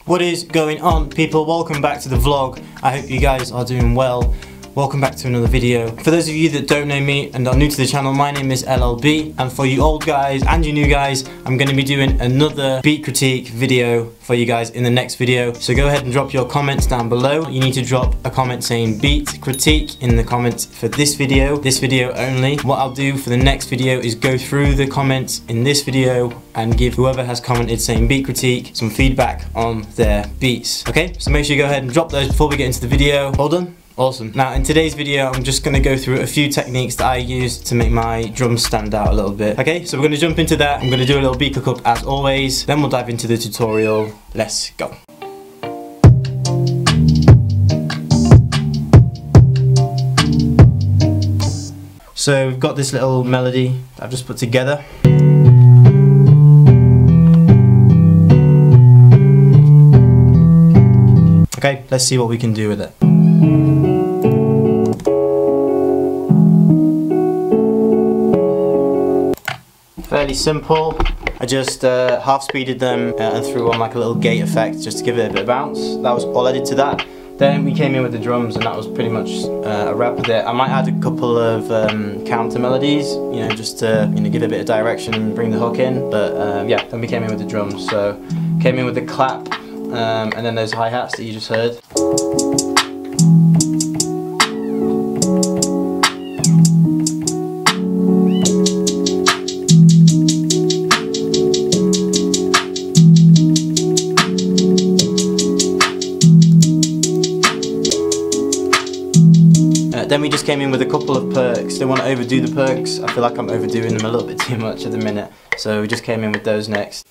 What is going on, people? Welcome back to the vlog. I hope you guys are doing well. Welcome back to another video. For those of you that don't know me and are new to the channel, my name is LLB, and for you old guys and you new guys, I'm going to be doing another beat critique video for you guys in the next video. So go ahead and drop your comments down below. You need to drop a comment saying beat critique in the comments for this video only. What I'll do for the next video is go through the comments in this video and give whoever has commented saying beat critique some feedback on their beats. Okay, so make sure you go ahead and drop those before we get into the video. All done? Awesome. Now in today's video I'm just going to go through a few techniques that I use to make my drums stand out a little bit. Okay, so we're going to jump into that. I'm going to do a little beat cook up as always, then we'll dive into the tutorial. Let's go. So we've got this little melody that I've just put together. Okay, let's see what we can do with it. Fairly simple. I just half speeded them and threw on like a little gate effect just to give it a bit of bounce. That was all I did to that. Then we came in with the drums and that was pretty much a wrap with it. I might add a couple of counter melodies, you know, just to give it a bit of direction and bring the hook in. But yeah, then we came in with the drums. So came in with the clap and then those hi-hats that you just heard. Then we just came in with a couple of perks. Don't want to overdo the perks. I feel like I'm overdoing them a little bit too much at the minute. So we just came in with those next.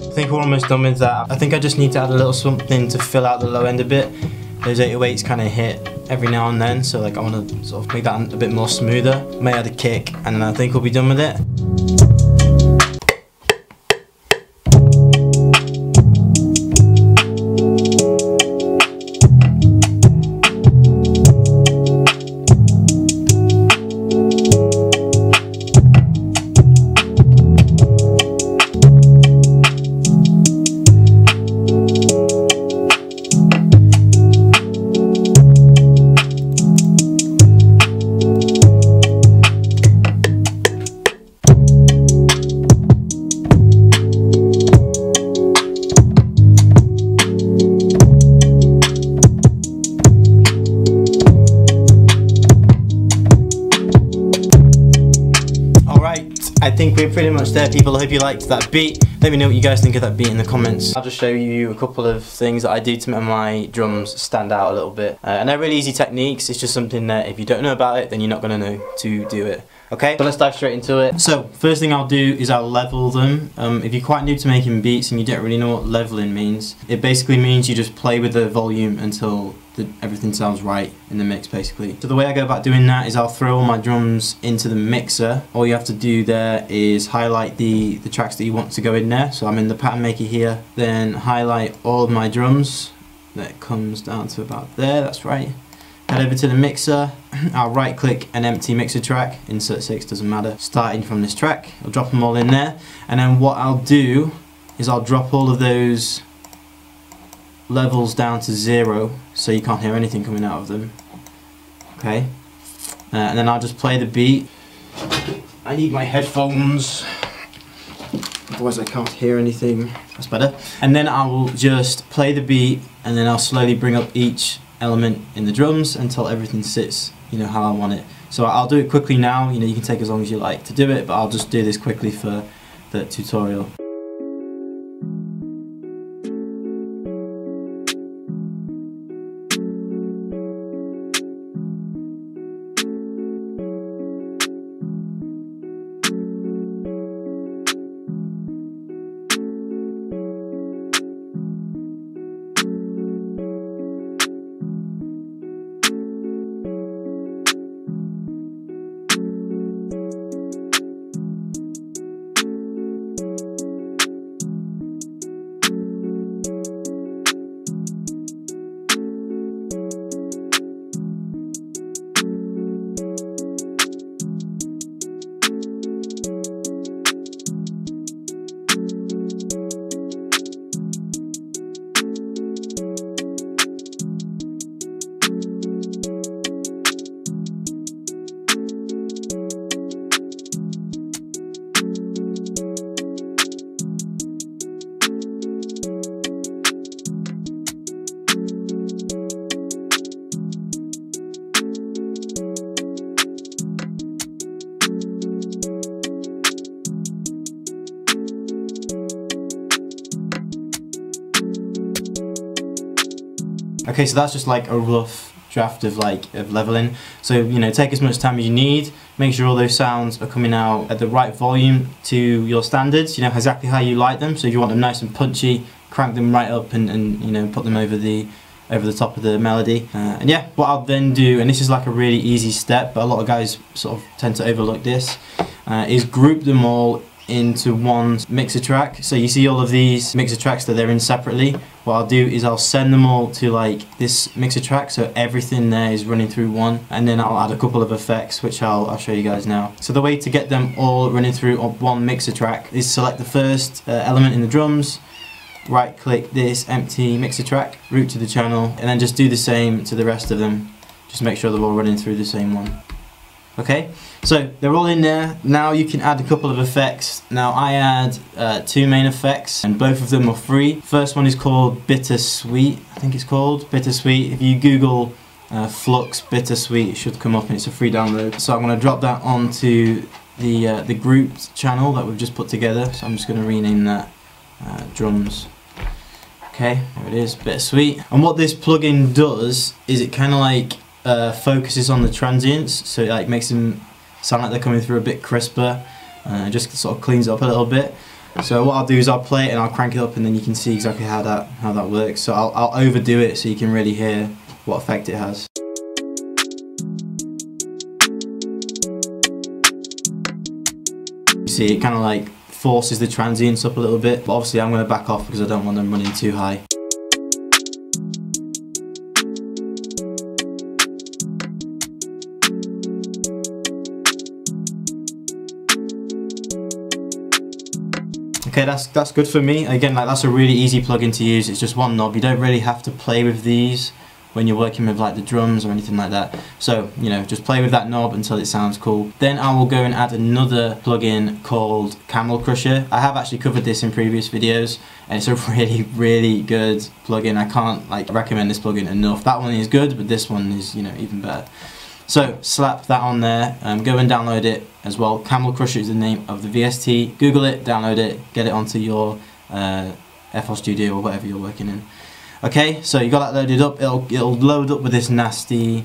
I think we're almost done with that. I think I just need to add a little something to fill out the low end a bit. Those 808s kind of hit every now and then, so like I want to sort of make that a bit more smoother. May add a kick and then I think we'll be done with it. I think we're pretty much there, people. I hope you liked that beat. Let me know what you guys think of that beat in the comments. I'll just show you a couple of things that I do to make my drums stand out a little bit. And they're really easy techniques. It's just something that if you don't know about it, then you're not going to know to do it. Okay, so let's dive straight into it. So first thing I'll do is I'll level them. If you're quite new to making beats and you don't really know what leveling means, it basically means you just play with the volume until everything sounds right in the mix, basically. So the way I go about doing that is I'll throw all my drums into the mixer. All you have to do there is highlight the tracks that you want to go in there. So I'm in the pattern maker here, then highlight all of my drums. That comes down to about there, that's right. Head over to the mixer, I'll right click an empty mixer track, insert 6, doesn't matter, starting from this track. I'll drop them all in there, and then what I'll do is I'll drop all of those levels down to 0 so you can't hear anything coming out of them. Okay, and then I'll just play the beat. I need my headphones, otherwise I can't hear anything. That's better. And then I will just play the beat, and then I'll slowly bring up each element in the drums until everything sits, you know, how I want it. So I'll do it quickly now. You know, you can take as long as you like to do it, but I'll just do this quickly for the tutorial. Okay, so that's just like a rough draft of leveling. So, you know, take as much time as you need, make sure all those sounds are coming out at the right volume to your standards, you know, exactly how you like them. So if you want them nice and punchy, crank them right up and you know, put them over the top of the melody. And yeah, what I'll then do, and this is like a really easy step, but a lot of guys sort of tend to overlook this, is group them all into one mixer track. So you see all of these mixer tracks that they're in separately. What I'll do is I'll send them all to like this mixer track, so everything there is running through one, and then I'll add a couple of effects which I'll show you guys now. So the way to get them all running through one mixer track is select the first element in the drums, right click this empty mixer track, route to the channel, and then just do the same to the rest of them. Just make sure they're all running through the same one. Okay, so they're all in there. Now you can add a couple of effects. Now I add 2 main effects, and both of them are free. First one is called Bittersweet, I think it's called Bittersweet. If you Google Flux Bittersweet, it should come up, and it's a free download. So I'm going to drop that onto the grouped channel that we've just put together. So I'm just going to rename that drums. Okay, there it is, Bittersweet. And what this plugin does is it kind of like focuses on the transients, so it like makes them sound like they're coming through a bit crisper, just sort of cleans it up a little bit. So what I'll do is I'll play it and I'll crank it up, and then you can see exactly how that works. So I'll overdo it so you can really hear what effect it has. You see, it kind of like forces the transients up a little bit, but obviously I'm going to back off because I don't want them running too high. Okay, that's good for me. Again, like, that's a really easy plugin to use. It's just one knob. You don't really have to play with these when you're working with like the drums or anything like that. So, you know, just play with that knob until it sounds cool. Then I will go and add another plugin called Camel Crusher. I have actually covered this in previous videos, and it's a really good plugin. I can't like recommend this plugin enough. That one is good, but this one is, you know, even better. So slap that on there, go and download it as well. Camel Crusher is the name of the VST. Google it, download it, get it onto your FL Studio or whatever you're working in. Okay, so you got that loaded up. It'll load up with this nasty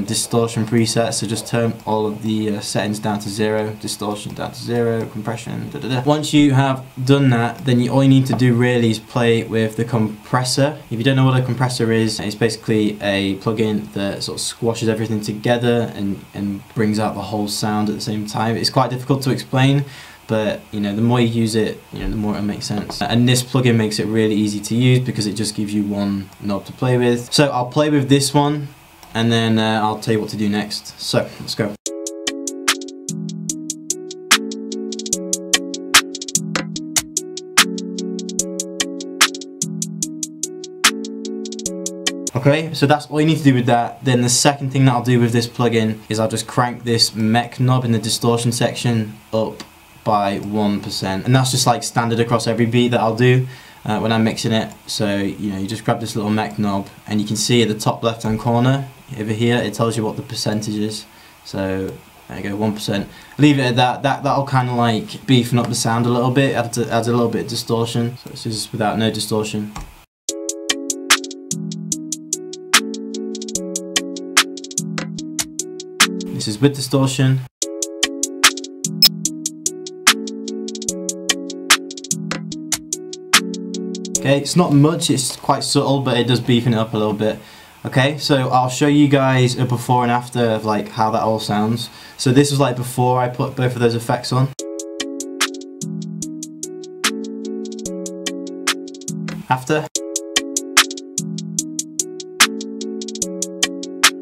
distortion preset. So just turn all of the settings down to 0, distortion down to 0, compression. Once you have done that, then all you need to do really is play with the compressor. If you don't know what a compressor is, it's basically a plugin that sort of squashes everything together and brings out the whole sound at the same time. It's quite difficult to explain, but you know, the more you use it, you know, the more it makes sense. And this plugin makes it really easy to use because it just gives you one knob to play with. So I'll play with this one, and then I'll tell you what to do next. So let's go. Okay, so that's all you need to do with that. Then the second thing that I'll do with this plugin is I'll just crank this mech knob in the distortion section up by 1%, and that's just like standard across every beat that I'll do when I'm mixing it. So you know, you just grab this little mech knob, and you can see at the top left hand corner over here it tells you what the percentage is. So there you go, 1%. Leave it at that. That'll kind of like beefen up the sound a little bit. Adds a little bit of distortion. So this is without no distortion. This is with distortion. Okay, it's not much, it's quite subtle, but it does beefen it up a little bit. Okay, so I'll show you guys a before and after of like how that all sounds. So this was like before I put both of those effects on. After.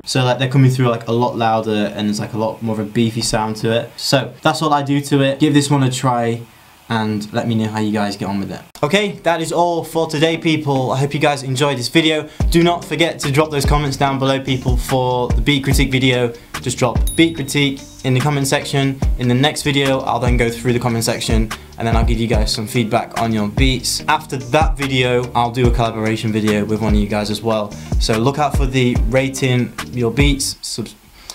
So like they're coming through like a lot louder and there's like a lot more of a beefy sound to it. So that's all I do to it. Give this one a try and let me know how you guys get on with it. Okay, that is all for today, people. I hope you guys enjoyed this video. Do not forget to drop those comments down below, people, for the beat critique video. Just drop beat critique in the comment section. In the next video, I'll then go through the comment section and then I'll give you guys some feedback on your beats. After that video, I'll do a collaboration video with one of you guys as well. So look out for the rating your beats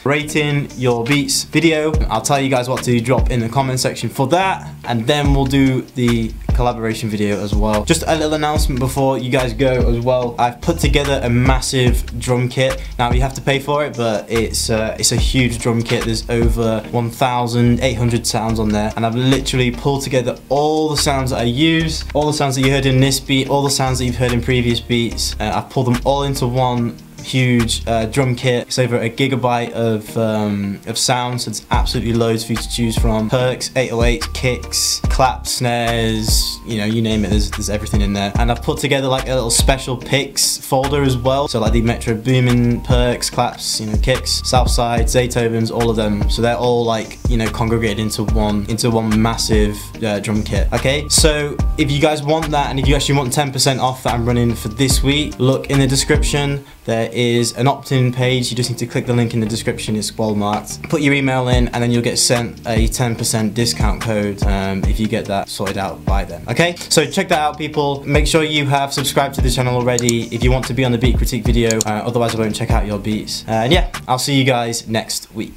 video. I'll tell you guys what to drop in the comment section for that, and then we'll do the collaboration video as well. Just a little announcement before you guys go as well. I've put together a massive drum kit. Now you have to pay for it, but it's a huge drum kit. There's over 1,800 sounds on there, and I've literally pulled together all the sounds that I use, all the sounds that you heard in this beat, all the sounds that you've heard in previous beats. I've pulled them all into one huge drum kit. It's over 1 gigabyte of sounds, so it's absolutely loads for you to choose from. Perks, 808s, kicks, claps, snares, you know, you name it, there's everything in there. And I've put together like a little special picks folder as well, so like the Metro Boomin perks, claps, you know, kicks, Southside, Zaytovens, all of them. So they're all like, you know, congregated into one massive drum kit. Okay, so if you guys want that, and if you actually want 10% off that I'm running for this week, look in the description. There is an opt-in page. You just need to click the link in the description. It's well marked. Put your email in and then you'll get sent a 10% discount code if you get that sorted out by then. Okay, so check that out, people. Make sure you have subscribed to the channel already if you want to be on the beat critique video. Otherwise I won't check out your beats. And yeah, I'll see you guys next week.